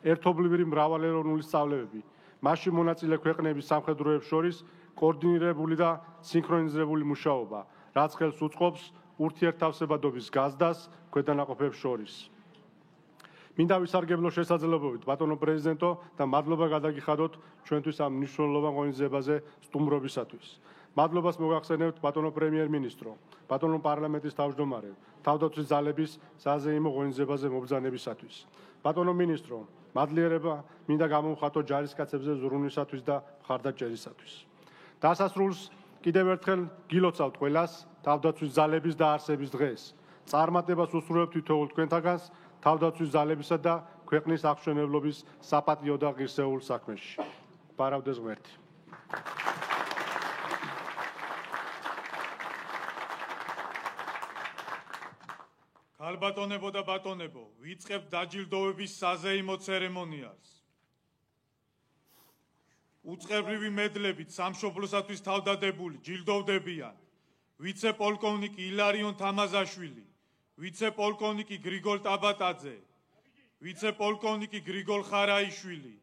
Speaker 9: ერთობლივი მრავალეროვნული სწავლებები. მასში მონაწილე ქვეყნების სამხედროებს შორის კოორდინირებული და სინქრონიზებული მუშაობა, რაც ხელს უწყობს ურთიერთთავსებადობის გაზდას ქვედანაყოფებს შორის. მინდა ვისარგებლო შესაძლებლობით, ბატონო პრეზიდენტო და მადლობა გადაგიხადოთ ჩვენთვის ამ მნიშვნელოვან ღონისძიებაზე სტუმრობისათვის. მადლობას მოგახსენებთ ბატონო პრემიერ-მინისტრო, ბატონო პარლამენტის თავმჯდომარე, თავდაცვის ძალების საზეიმო ღონისძიებაზე მობრძანებისათვის. ბატონო მინისტრო, მადლიერება მინდა გამოვხატო ჯარისკაცებზე ზრუნვისათვის და მხარდაჭერისათვის. დასასრულს კიდევ ერთხელ გილოცავთ ყველას თავდაცვის ძალების დაარსების დღეს. წარმატებას უსურვებთ თითოეულ თქვენთაგანს თავდაცვის ძალებისა და ქვეყნის აღმშენებლობის საპატიო და ღირსეულ საქმეში. ბარავდეს ღმერთი.
Speaker 1: ქალბატონებო და ბატონებო, ვიწყებთ დაჯილდოვების საზეიმო ცერემონიალს. უწყებრივი მედლებით სამშობლოსათვის თავდადებული ჯილდოვდებიან ვიცე-პოლკოვნიკი ილარიონ თამაზაშვილი, ვიცე-პოლკოვნიკი გრიგოლ ტაბატაძე, ვიცე-პოლკოვნიკი გრიგოლ ხარაიშვილი,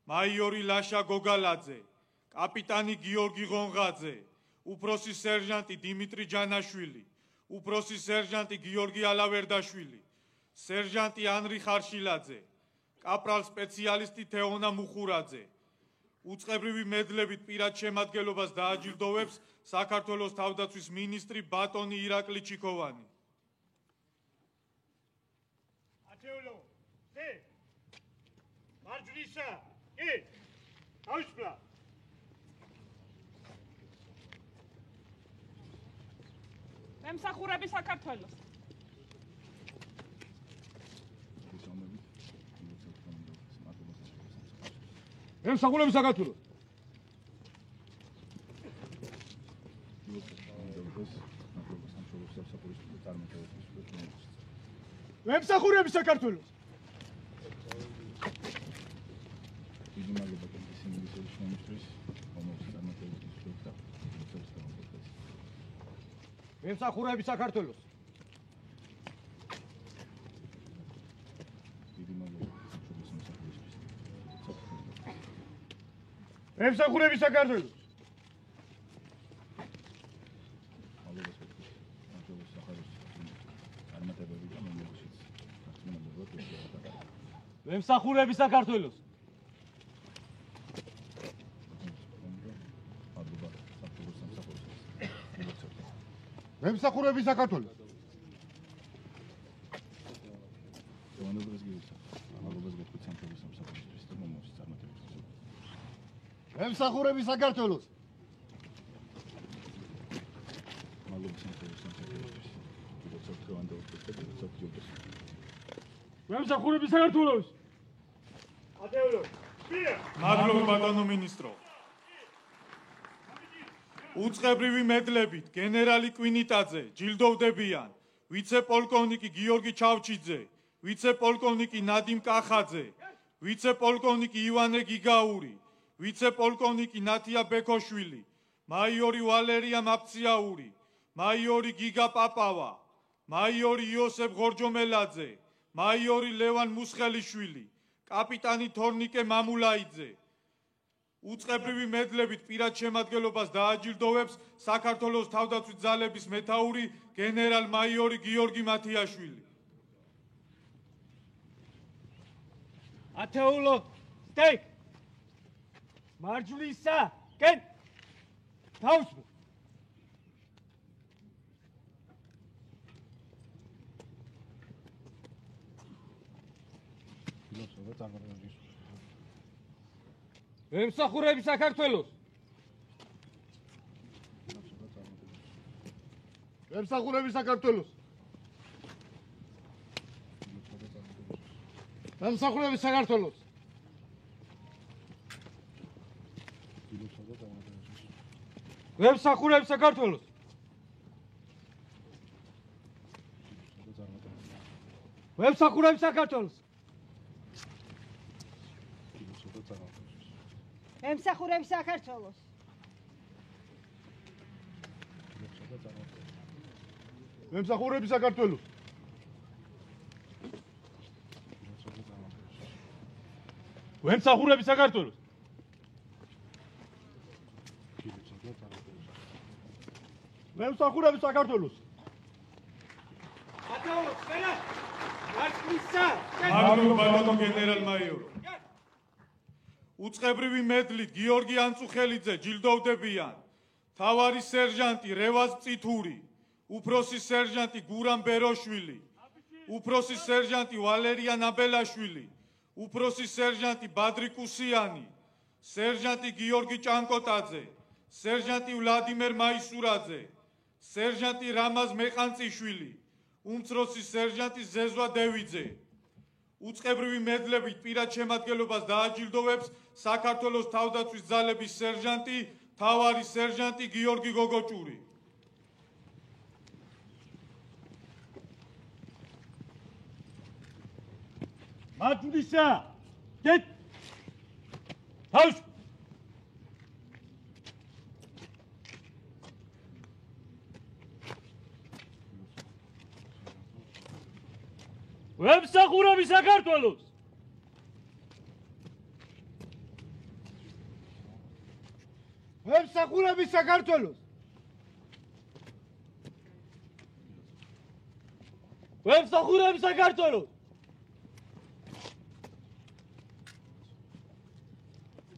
Speaker 1: მაიორი ლაშა გოგალაძე, კაპიტანი გიორგი ღონღაძე, უფროსი სერჟანტი დიმიტრი ჯანაშვილი, უფროსი სერჟანტი გიორგი ალავერდაშვილი, სერჟანტი ანრი ხარშილაძე, კაპრალ სპეციალისტი თეონა მუხურაძე. უწყებრივი მედლებით პირად შემადგენლობას დააჯილდოვებს საქართველოს თავდაცვის მინისტრი ბატონი ირაკლი ჩიქოვანი.
Speaker 9: ათეულო, ზე, მარჯვნისა, ავიშფლა.
Speaker 10: მემსახურები საქართველოს.
Speaker 5: მემსახურები საქართველოს. მემსახურები საქართველოს. მემსახურები საქართველოს. მემსახურები საქართველოს.
Speaker 11: არმატებები და მომეცით.
Speaker 10: მემსახურები საქართველოს.
Speaker 9: მემსახურები საქართველოს. მემსახურები საქართველოს. მემსახურები საქართველოს.
Speaker 1: მადლობა ბატონო მინისტრო. უწყებრივი მედლებით გენერალი კვინიტაძე ჯილდოვდებიან ვიცე-პოლკოვნიკი გიორგი ჩავჩიძე, ვიცე-პოლკოვნიკი ნადიმ კახაძე, ვიცე-პოლკოვნიკი ივანე გიგაური, ვიცე-პოლკოვნიკი ნათია ბექოშვილი, მაიორი ვალერია მაფციაური, მაიორი გიგა პაპავა, მაიორი იოსებ ღორჯომელაძე, მაიორი ლევან მუსხელიშვილი, კაპიტანი თორნიკე მამულაიძე. უწყებრივი მედლებით პირად შემადგენლობას დააჯილდოვებს საქართველოს თავდაცვის ძალების მეთაური გენერალ მაიორი გიორგი მათიაშვილი.
Speaker 10: ათეულო სტეიქ მარჯვლისა კენ თავსო მემსახურები საქართველოს.
Speaker 9: მემსახურები საქართველოს. მემსახურები საქართველოს.
Speaker 10: მემსახურები საქართველოს. მემსახურები საქართველოს.
Speaker 11: მემსახურები საქართველოს.
Speaker 9: მემსახურები საქართველოს.
Speaker 10: მემსახურები საქართველოს.
Speaker 9: მემსახურები საქართველოს.
Speaker 10: ათეულო სერა მარჯვლისა
Speaker 1: მადლობა ბატონო გენერალ მაიორო. უწყებრივი მედლით გიორგი ანწუხელიძე ჯილდოვდებიან მთავარი სერჟანტი რევაზ მწითური, უფროსი სერჟანტი გურამ ბეროშვილი, უფროსი სერჟანტი ვალერია ნაბელაშვილი, უფროსი სერჟანტი ბადრი კუსიანი, სერჟანტი გიორგი ჭანკოტაძე, სერჟანტი ვლადიმერ მაისურაძე, სერჟანტი რამაზ მეყანწიშვილი, უმცროსი სერჟანტი ზეზვა დევიძე. უწყებრივი მედლებით პირად შემადგენლობას დააჯილდოვებს საქართველოს თავდაცვის ძალების სერჟანტი, მთავარი სერჟანტი გიორგი გოგოჭური.
Speaker 10: მარჯვლისა კენ თავსო მემსახურები საქართველოს.
Speaker 9: მემსახურები საქართველოს.
Speaker 10: მემსახურები საქართველოს.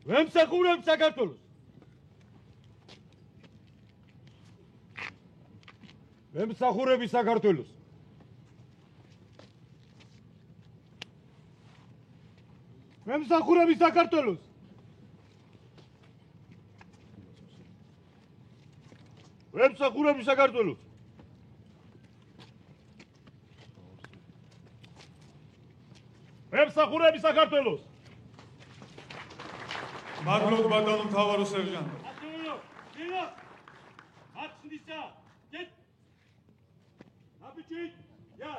Speaker 10: მემსახურები საქართველოს.
Speaker 9: მემსახურები საქართველოს. მემსახურები საქართველოს. მემსახურები საქართველოს. მემსახურები საქართველოს.
Speaker 1: მადლობა ბატონო მთავარო სერჟანტო.
Speaker 10: ათეულო სერა მარჯვლისა კენ აბიჭი ია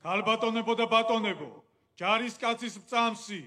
Speaker 1: ქალბატონებო და ბატონებო, ჯარისკაცის მწამსი.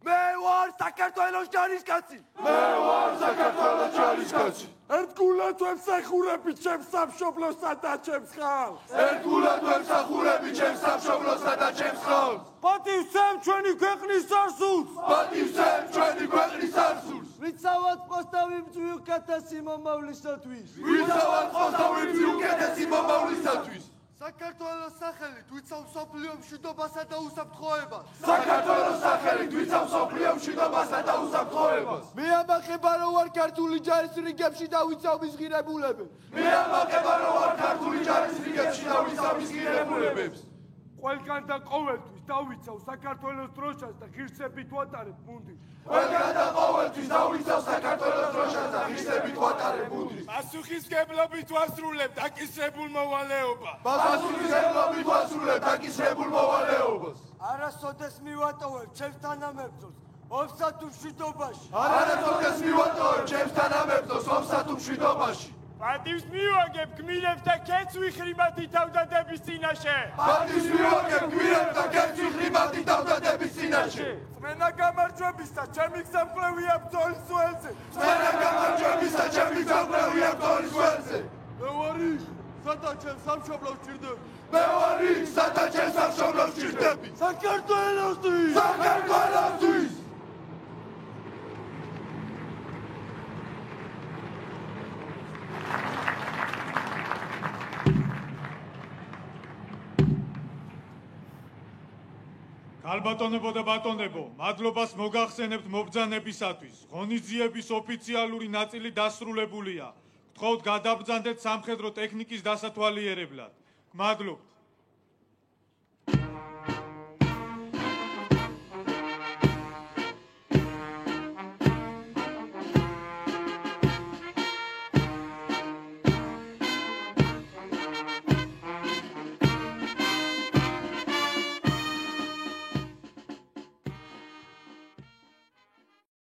Speaker 5: მე ვარ
Speaker 4: ვარ საქართველოს ჯარისკაცი.
Speaker 5: მე ვარ საქართველოს ჯარისკაცი.
Speaker 4: ერთგულად ვემსახურები ჩემს სამშობლოსა და ჩემს ხალხს.
Speaker 5: ერთგულად ვემსახურები ჩემს სამშობლოსა და ჩემს ხალხს.
Speaker 4: პატივცემ ჩვენი ქვეყნის წარსულს.
Speaker 5: პატივცემ ჩვენი ქვეყნის წარსულს.
Speaker 4: ვიცავად პოსტავი მწვი უკეთესი მომავლისათვის.
Speaker 5: ვიცავად პოსტავი მწვი უკეთესი მომავლისათვის.
Speaker 4: საქართველოს სახელით ვიცავ სოფლიო მშვიდობასა და უსაფრთხოებას.
Speaker 5: საქართველოს სახელით ვიცავ სოფლიო მშვიდობასა და უსაფრთხოებას.
Speaker 4: მე ამახება რომ ვარ ქართული ჯარის რიგებში და ვიცავ მის ღირებულებებს.
Speaker 5: მე ამახება რომ ვარ ქართული ჯარის რიგებში და ვიცავ მის ღირებულებებს.
Speaker 4: ყველგან და ყოველთვის დავიცავ საქართველოს დროშას და ღირსებით ვატარებ მუნდირს.
Speaker 5: ყველგან და ყოველთვის დავიცავ საქართველოს დროშას და ღირსებით ვატარებ მუნდირს.
Speaker 4: პასუხისმგებლობით ვასრულებ დაკისრებულ მოვალეობას.
Speaker 5: პასუხისმგებლობით ვასრულებ დაკისრებულ მოვალეობას.
Speaker 4: არასოდეს მივატოვებ ჩემს თანამებრძოლს ომსა თუ მშვიდობაში.
Speaker 5: არასოდეს მივატოვებ ჩემს თანამებრძოლს ომსა თუ მშვიდობაში.
Speaker 4: პატივს მივაგებ გმირებს და ქეთს ვიხრიმათი თავდადების წინაშე.
Speaker 5: პატივს მივაგებ გმირებს და ქეთს ვიხრიმათი თავდადების წინაშე.
Speaker 4: წმენა გამარჯვების და ჩემი გზამკვლევია ბრძოლის ველზე.
Speaker 5: წმენა გამარჯვების და ჩემი გზამკვლევია ბრძოლის ველზე.
Speaker 4: მე ვარი სადა ჩემს სამშობლოს ჭირდები.
Speaker 5: მე ვარი სადა ჩემს სამშობლოს ჭირდები.
Speaker 4: საქართველოსთვის.
Speaker 5: საქართველოსთვის.
Speaker 1: ალბატონებო და ბატონებო, მადლობას მოგახსენებთ მობრძანებისათვის. ღონისძიების ოფიციალური ნაწილი დასრულებულია. გთხოვთ გადაბრძანდეთ სამხედრო ტექნიკის დასათვალიერებლად. გმადლობთ.